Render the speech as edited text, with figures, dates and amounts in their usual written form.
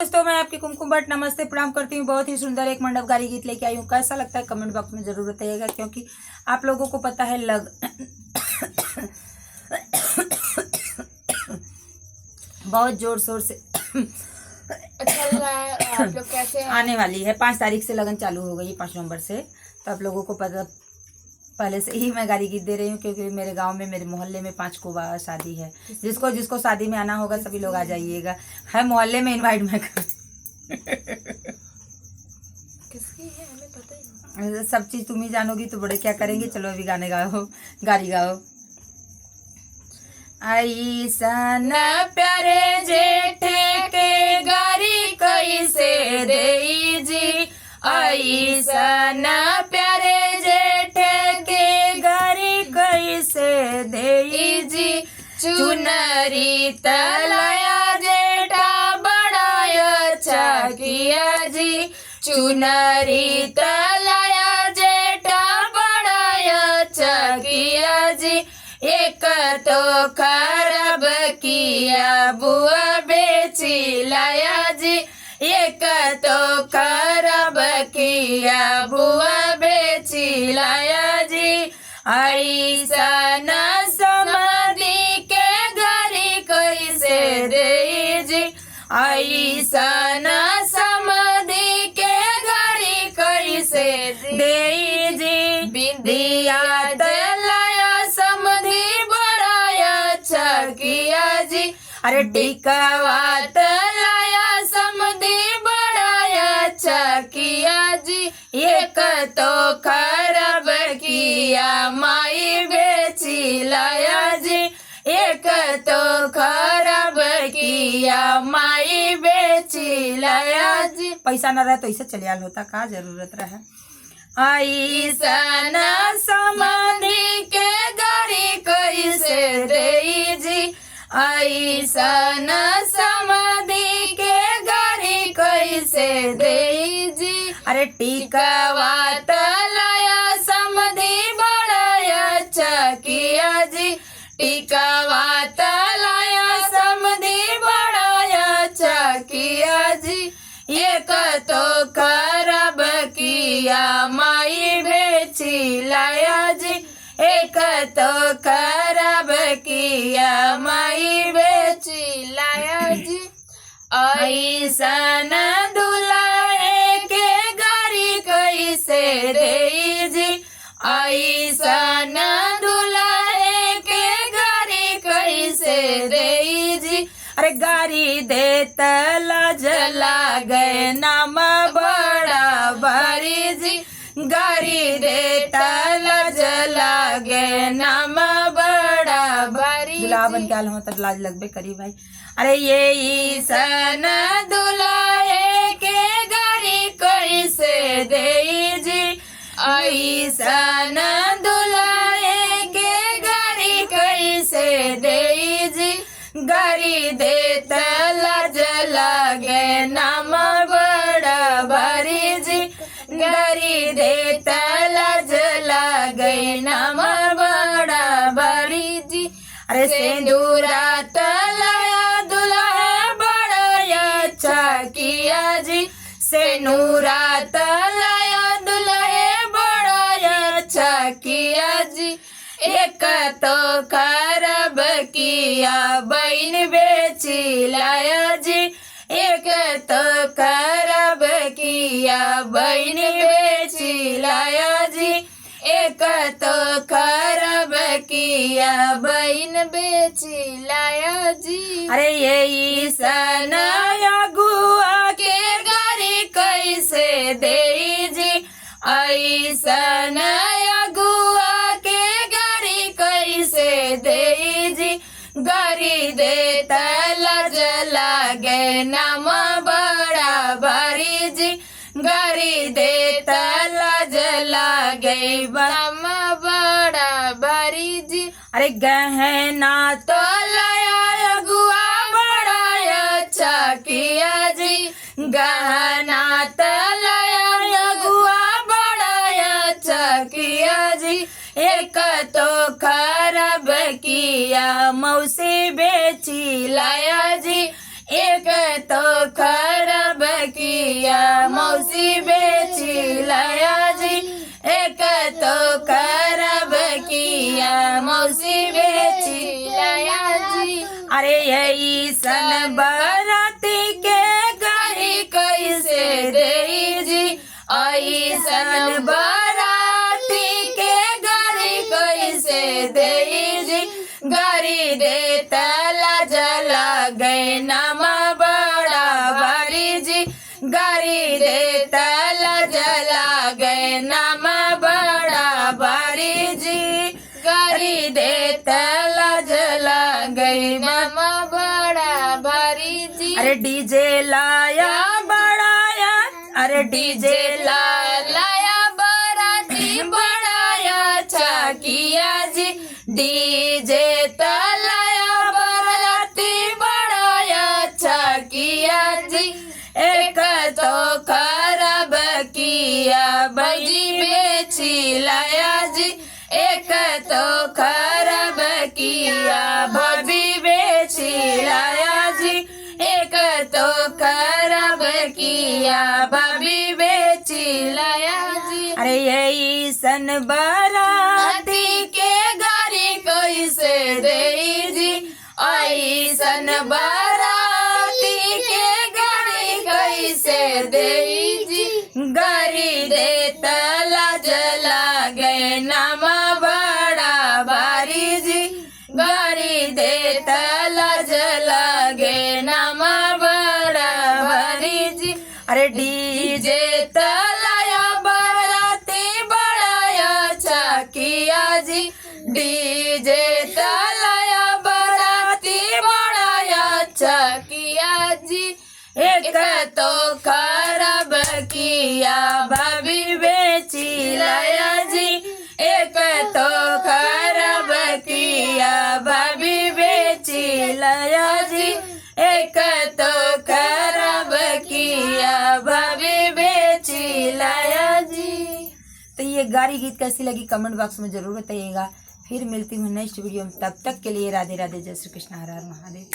दोस्तों मैं आपकी कुमकुम भट्ट नमस्ते प्रणाम करती हूँ। बहुत ही सुंदर एक मंडपगारी गीत लेके आई हूँ। कैसा लगता है कमेंट बॉक्स में जरूर बताइएगा, क्योंकि आप लोगों को पता है बहुत जोर शोर से चल रहा है। आप लोग कैसे हैं? आने वाली है 5 तारीख से लगन चालू हो गई, 5 नवंबर से। तो आप लोगों को पता पहले से ही मैं गाड़ी गीत दे रही हूँ, क्योंकि मेरे गांव में मेरे मोहल्ले में 5 को शादी है। जिसको जिसको शादी में आना होगा सभी लोग आ जाइएगा। है मोहल्ले में इनवाइट मैं कर किसकी है हमें पता ही नहीं। सब चीज तुम ही जानोगी तो बड़े क्या करेंगे। चलो अभी गाने गाओ, गाड़ी गाओ। ऐसन प्यारे जेठे के गारी कैसे देई जी, ऐसन प्यारे जेठे के गारी कैसे देई जी। चुनरी तलाया जेठा बड़ा अच्छा किया जी, चुनरी तलाया जेठा बड़ा अच्छा किया जी। एक तो खराब किया बुआ बेची लाया जी, एक तो खराब किया बुआ बेची लाया जी। ऐसा न समाधि के घरी कैसे दे जी, ऐसा न समाधि के घरी कैसे दे जी। बिंदिया किया जी, अरे टिकावा तलाया समधी बड़ा अच्छा किया जी। एक तो खराब किया माई बेची लाया जी, एक तो खराब किया माई बेची लाया जी। पैसा न रहा तो इसे चलियाल होता, का जरूरत रहा। ऐसा न समाधि के गारी कैसे दे जी, ऐसा न समाधि के गारी कैसे दे जी। अरे टिकावा तलाया समधी बड़ा अच्छा किया जी, टिकावा तलाया समधी बड़ा अच्छा किया जी। एक तो खराब किया माई बेची लाया जी, एक तो खराब किया माई बेची लाया जी। ऐसा न दुलाए के गारी कैसे दे जी, ऐसा न दुलाए के गारी कैसे दे जी। अरे गारी दे तला जला गए नाम बड़ा भारी जी, गारी दे तला जला गए नाम बड़ा भारी। दुल्हा बन के आल हो तब लाज लगबे करी भाई। अरे ये ईसन दुल्हे के गारी कैसे दे जी, ऐसन दुल्हे के गारी कैसे दे जी। गारी दे तला जला गए नाम बड़ा भारी जी, गारी दे तला जला गए नाम बड़ा भारी जी। अरे सिंदूरा तलाया दुल्हा बड़ा अच्छा किया जी, सिंदूरा तलाया दुल्हे बड़ा अच्छा किया जी। एक तो खराब किया बहन बेची लाया जी, एक तो खराब किया बहन बेची लाया जी, एक तो खराब किया बहन बेची लाया जी। अरे ये ईसन गुआ के गारी कैसे दे जी, ऐसन गुआ के गारी कैसे दे जी। गारी दे तला जला गए नाम बड़ा भारी जी, गारी दे तला जला गए नाम बड़ा भारी जी। अरे गहना तो लाया गुआ बड़ा अच्छा किया जी, गहना तो लाया गुआ बड़ा अच्छा किया जी। एक तो खराब किया मौसी बेची लाया जी, एक तो खराब गारी दे तला जला गए नाम बड़ा भारी जी, गारी दे तला जला गई नामा बड़ा भारी जी। अरे डीजे लाया बढ़ाया, अरे डीजे लाया बाराती बढ़ाया अच्छा किया जी, डीजे तलाया बराती बढ़ाया अच्छा किया जी, एक तो खराब किया बजी बेची लाया जी, एक तो खराब किया भाभी बेची लाया जी, एक तो खराब किया भाभी बेची लाया जी। अरे यही सन बाराती के गारी कैसे दे जी, आई सन बाराती के गारी कैसे दे जी, गारी दे तला जला गए नाम बड़ा भारी जी, गारी दे तला जला गए नाम बड़ा भारी जी। अरे डीजे तलाया बाराती बढ़ाया अच्छा किया जी, डीजे तलाया बाराती बढ़ाया अच्छा किया जी, एक तो खराब किया भाभी बेची लाया जी, एक तो खराब किया भाभी बेची लाया जी, एक तो खराब किया भाभी बेची लाया जी। तो ये गारी गीत कैसी लगी कमेंट बॉक्स में जरूर बताइएगा। फिर मिलती हूँ नेक्स्ट वीडियो में, तब तक के लिए राधे राधे, जय श्री कृष्ण, हर हर महादेव।